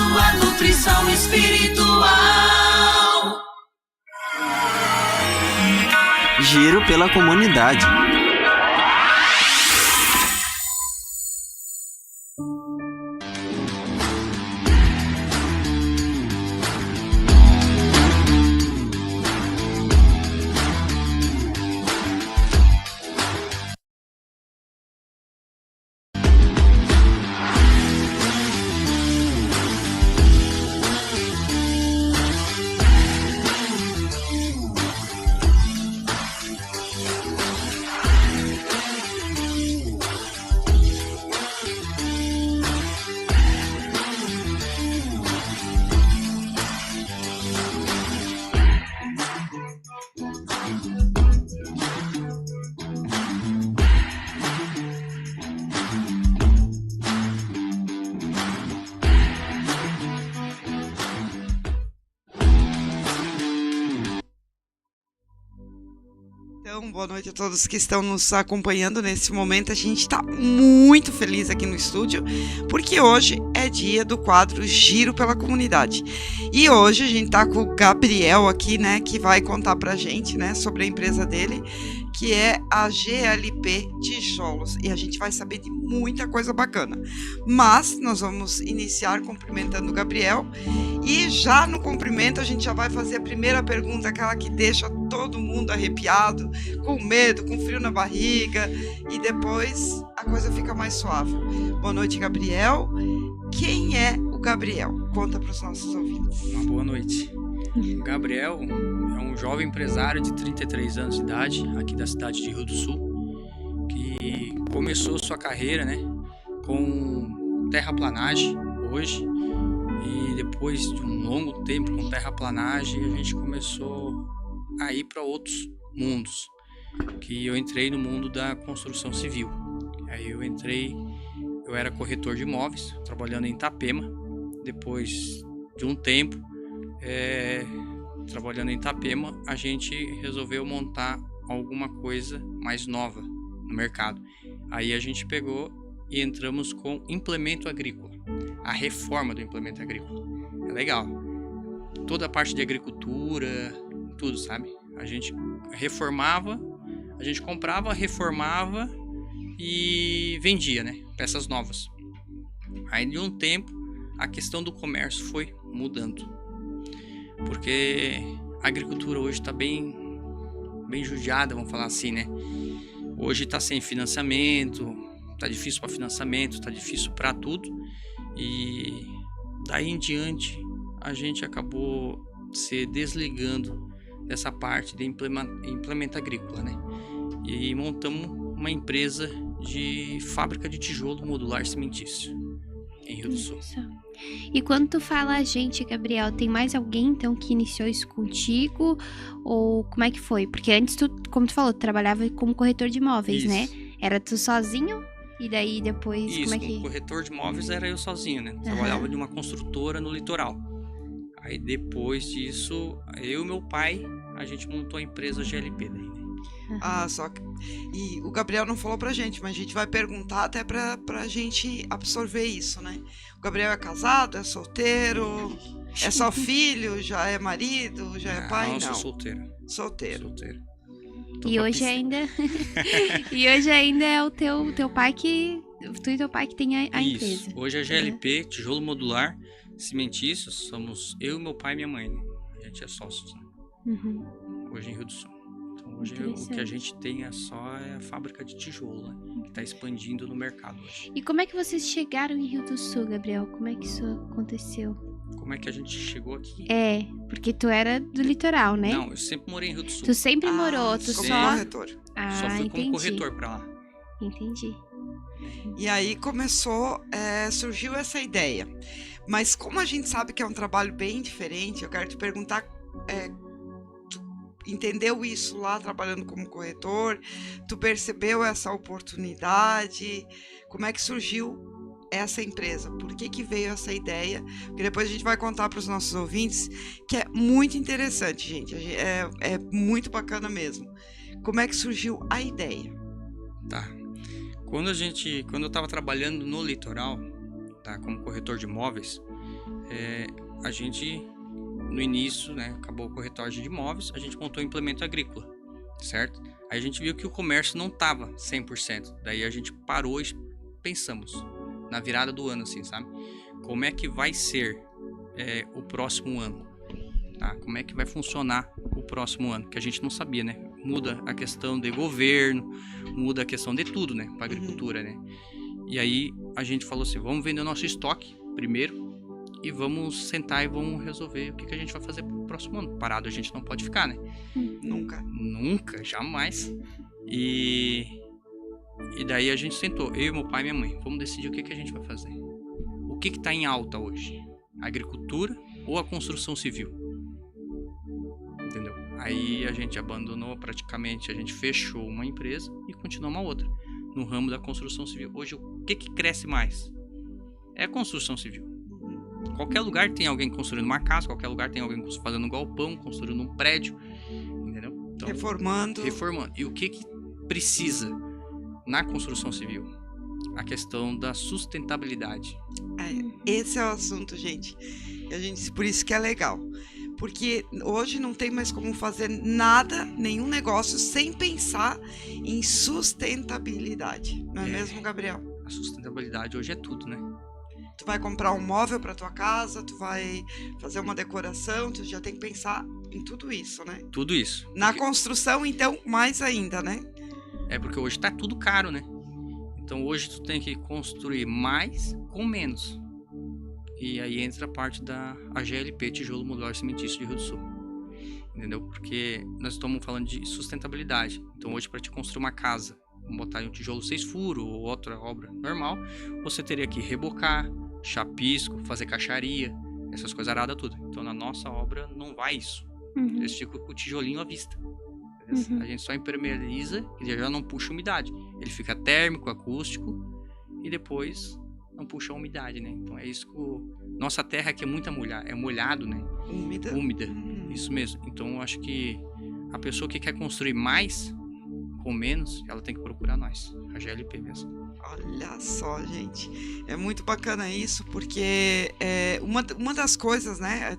sua nutrição espiritual. Giro pela comunidade. Então, boa noite a todos que estão nos acompanhando nesse momento. A gente está muito feliz aqui no estúdio, porque hoje é dia do quadro Giro pela Comunidade. E hoje a gente está com o Gabriel aqui, né, que vai contar pra gente, né, sobre a empresa dele, que é a GLP Tijolos. E a gente vai saber de muita coisa bacana. Mas nós vamos iniciar cumprimentando o Gabriel. E já no cumprimento a gente já vai fazer a primeira pergunta, aquela que deixa todo mundo arrepiado, com medo, com frio na barriga, e depois a coisa fica mais suave. Boa noite, Gabriel. Quem é o Gabriel? Conta para os nossos ouvintes. Uma boa noite. O Gabriel é um jovem empresário de 33 anos de idade, aqui da cidade de Rio do Sul, que começou sua carreira, né, com terraplanagem hoje, e depois de um longo tempo com terraplanagem, a gente começou a ir para outros mundos, que eu entrei no mundo da construção civil. Aí eu era corretor de imóveis, trabalhando em Itapema. Depois de um tempo trabalhando em Itapema, a gente resolveu montar alguma coisa mais nova no mercado. Aí a gente pegou e entramos com implemento agrícola, a reforma do implemento agrícola. É legal, toda a parte de agricultura, tudo, sabe? A gente reformava, a gente comprava, reformava e vendia, né? Peças novas. Aí de um tempo a questão do comércio foi mudando, porque a agricultura hoje está bem judiada, vamos falar assim, né? Hoje está sem financiamento, está difícil para financiamento, está difícil para tudo, e daí em diante a gente acabou se desligando dessa parte de implemento agrícola, né? E montamos uma empresa de fábrica de tijolo modular cimentício em Rio do Sul. E quando tu fala a gente, Gabriel, tem mais alguém então que iniciou isso contigo? Ou como é que foi? Porque antes tu, como tu falou, tu trabalhava como corretor de imóveis, né? Era tu sozinho? E daí depois, isso, como é que... como corretor de imóveis era eu sozinho, né? Trabalhava de uma construtora no litoral. Aí depois disso, eu e meu pai, a gente montou a empresa GLP daí, né? Ah, só que... E o Gabriel não falou pra gente, mas a gente vai perguntar até pra gente absorver isso, né? O Gabriel é casado, é solteiro, é só filho, já é marido, já é pai? Não, sou solteiro. Solteiro. E hoje ainda... e hoje ainda é o teu pai que... Tu e teu pai que tem a Isso. empresa. Hoje a GLP, tijolo modular, cimentícios, somos eu, meu pai e minha mãe, né? A gente é sócios, né? Hoje em Rio do Sul. Então hoje o que a gente tem só é a fábrica de tijolo, né? Que está expandindo no mercado hoje. E como é que vocês chegaram em Rio do Sul, Gabriel? Como é que isso aconteceu? Como é que a gente chegou aqui? É, porque tu era do litoral, né? Não, eu sempre morei em Rio do Sul. Tu sempre morou, tu como só... corretor. Só fui entendi. como corretor pra lá. Entendi. E aí começou, surgiu essa ideia. Mas como a gente sabe que é um trabalho bem diferente, eu quero te perguntar, tu entendeu isso lá trabalhando como corretor? Tu percebeu essa oportunidade? Como é que surgiu essa empresa? Por que veio essa ideia? Porque depois a gente vai contar para os nossos ouvintes, que é muito interessante, gente. É muito bacana mesmo. Como é que surgiu a ideia? Tá. Quando eu estava trabalhando no litoral, tá, como corretor de imóveis, a gente, no início, né, acabou a corretagem de imóveis, a gente montou o implemento agrícola, certo? Aí a gente viu que o comércio não estava 100%. Daí a gente parou e pensamos, na virada do ano, assim, sabe? Como é que vai ser o próximo ano? Tá? Como é que vai funcionar o próximo ano? Que a gente não sabia, né? Muda a questão de governo, muda a questão de tudo, né? Para agricultura, né? E aí a gente falou assim, vamos vender o nosso estoque primeiro e vamos sentar e vamos resolver o que a gente vai fazer pro próximo ano. Parado a gente não pode ficar, né? Nunca, jamais. E daí a gente sentou, eu, meu pai e minha mãe, vamos decidir o que a gente vai fazer. O que tá em alta hoje? A agricultura ou a construção civil? Entendeu? Aí a gente abandonou praticamente, a gente fechou uma empresa e continuou uma outra, no ramo da construção civil. Hoje, o que cresce mais? É a construção civil. Qualquer lugar tem alguém construindo uma casa, qualquer lugar tem alguém fazendo um galpão, construindo um prédio, entendeu? Então, Reformando. E o que precisa na construção civil? A questão da sustentabilidade. Esse é o assunto, gente. Por isso que é legal. Porque hoje não tem mais como fazer nada, nenhum negócio, sem pensar em sustentabilidade. Não é mesmo, Gabriel? A sustentabilidade hoje é tudo, né? Tu vai comprar um móvel para tua casa, tu vai fazer uma decoração, tu já tem que pensar em tudo isso, né? Tudo isso. Na construção, então, mais ainda, né? É porque hoje tá tudo caro, né? Então hoje tu tem que construir mais com menos. E aí entra a parte da AGLP, Tijolo Modular Cimentício de Rio do Sul. Entendeu? Porque nós estamos falando de sustentabilidade. Então hoje, para te construir uma casa, vamos botar um tijolo 6 furos ou outra obra normal, você teria que rebocar, chapisco, fazer caixaria, essas coisas aradas tudo. Então na nossa obra não vai isso. Eles ficam com o tijolinho à vista. A gente só impermeabiliza e já não puxa umidade. Ele fica térmico, acústico e depois não puxa a umidade, né? Então é isso que nossa terra aqui é muito molhado, né? Úmida. Isso mesmo. Então eu acho que a pessoa que quer construir mais com menos, ela tem que procurar nós, a GLP mesmo. Olha só, gente, é muito bacana isso, porque uma das coisas, né,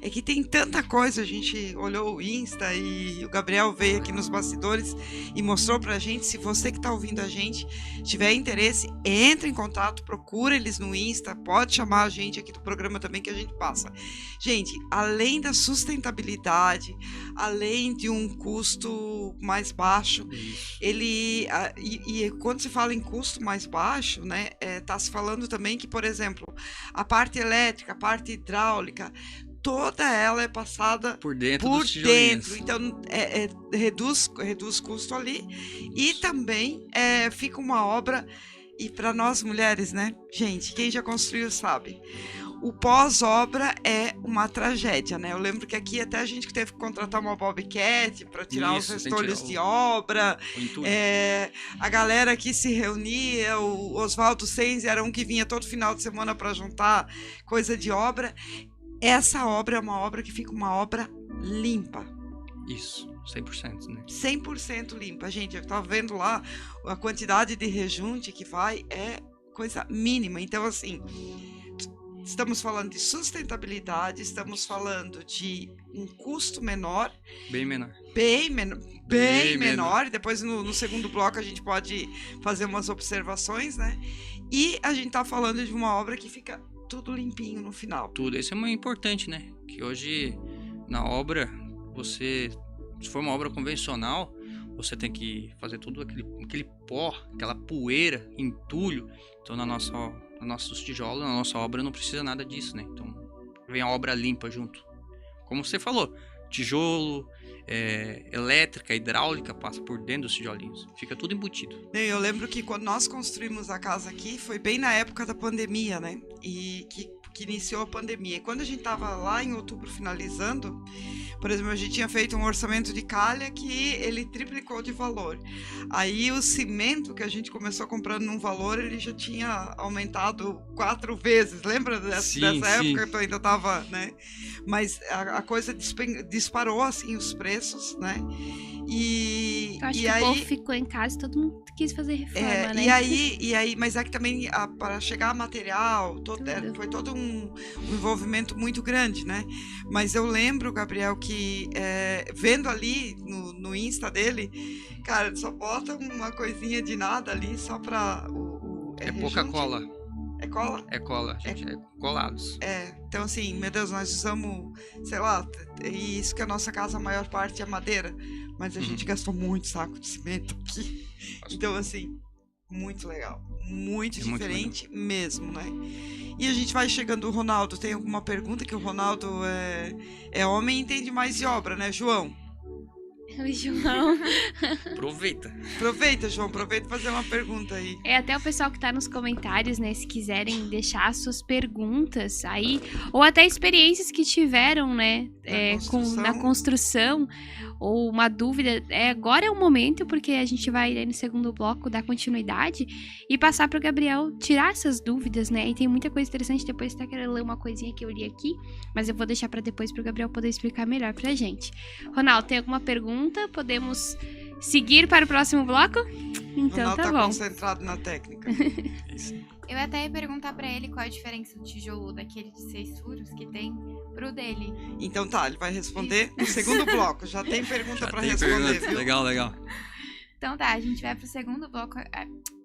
é que tem tanta coisa. A gente olhou o Insta e o Gabriel veio aqui nos bastidores e mostrou pra gente. Se você que tá ouvindo a gente tiver interesse, entre em contato, procura eles no Insta, pode chamar a gente aqui do programa também que a gente passa. Gente, além da sustentabilidade, além de um custo mais baixo, e quando se fala em custo mais baixo, né, tá se falando também que, por exemplo, a parte elétrica, a parte hidráulica, toda ela é passada por dentro. Então reduz custo ali e também fica uma obra. E para nós mulheres, né, gente, quem já construiu sabe, o pós-obra é uma tragédia, né? Eu lembro que aqui até a gente que teve que contratar uma Bobcat para tirar os restolhos de obra. A galera que se reunia, o Oswaldo Senz era um que vinha todo final de semana para juntar coisa de obra. Essa obra é uma obra que fica uma obra limpa. Isso, 100%, né? 100% limpa. Gente, eu estava vendo lá a quantidade de rejunte que vai, é coisa mínima. Então, assim, estamos falando de sustentabilidade, estamos falando de um custo menor. Bem menor. Bem menor. Depois, no segundo bloco, a gente pode fazer umas observações, né? E a gente está falando de uma obra que fica tudo limpinho no final. Tudo. Isso é muito importante, né? Que hoje, na obra, se for uma obra convencional, você tem que fazer tudo aquele pó, aquela poeira, entulho. Então, nossos tijolos, na nossa obra, não precisa nada disso, né? Então, vem a obra limpa junto. Como você falou, tijolo, elétrica, hidráulica, passa por dentro dos tijolinhos. Fica tudo embutido. Eu lembro que quando nós construímos a casa aqui, foi bem na época da pandemia, né? E que iniciou a pandemia. E quando a gente estava lá em outubro finalizando, por exemplo, a gente tinha feito um orçamento de calha que ele triplicou de valor. Aí o cimento que a gente começou comprando num valor, ele já tinha aumentado 4 vezes. Lembra dessa época que eu ainda estava, né? Mas a coisa disparou, assim, os preços, né? E, Eu acho e que aí, o povo ficou em casa e todo mundo quis fazer reforma, né? e aí, mas é que também para chegar a material, foi todo um envolvimento muito grande, né? Mas eu lembro, Gabriel, que vendo ali no Insta dele, cara, ele só bota uma coisinha de nada ali só para É pouca cola. É cola? É cola, gente. É colados. Então assim, meu Deus, nós usamos, sei lá, e isso que a nossa casa, a maior parte é madeira, mas a gente gastou muito saco de cimento aqui. Então assim, muito legal, muito diferente mesmo, né? E a gente vai chegando, o Ronaldo, tem alguma pergunta? Que o Ronaldo é homem e entende mais de obra, né, João? O João. Aproveita, João, aproveita e fazer uma pergunta aí. Até o pessoal que tá nos comentários, né, se quiserem deixar suas perguntas aí, ou até experiências que tiveram, né, na construção, ou uma dúvida, agora é o momento, porque a gente vai aí no segundo bloco dar continuidade e passar pro Gabriel tirar essas dúvidas, né, e tem muita coisa interessante, depois até quero ler uma coisinha que eu li aqui, mas eu vou deixar pra depois pro Gabriel poder explicar melhor pra gente. Ronaldo, tem alguma pergunta? Podemos seguir para o próximo bloco? Então Ronaldo tá bom. Concentrado na técnica. Eu até ia perguntar pra ele qual a diferença do tijolo daquele de 6 furos que tem pro dele. Então tá, ele vai responder no segundo bloco. Já tem pergunta pra responder, viu? Legal. Então tá, a gente vai pro segundo bloco,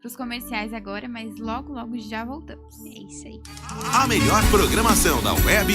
pros comerciais agora, mas logo já voltamos. É isso aí. A melhor programação da web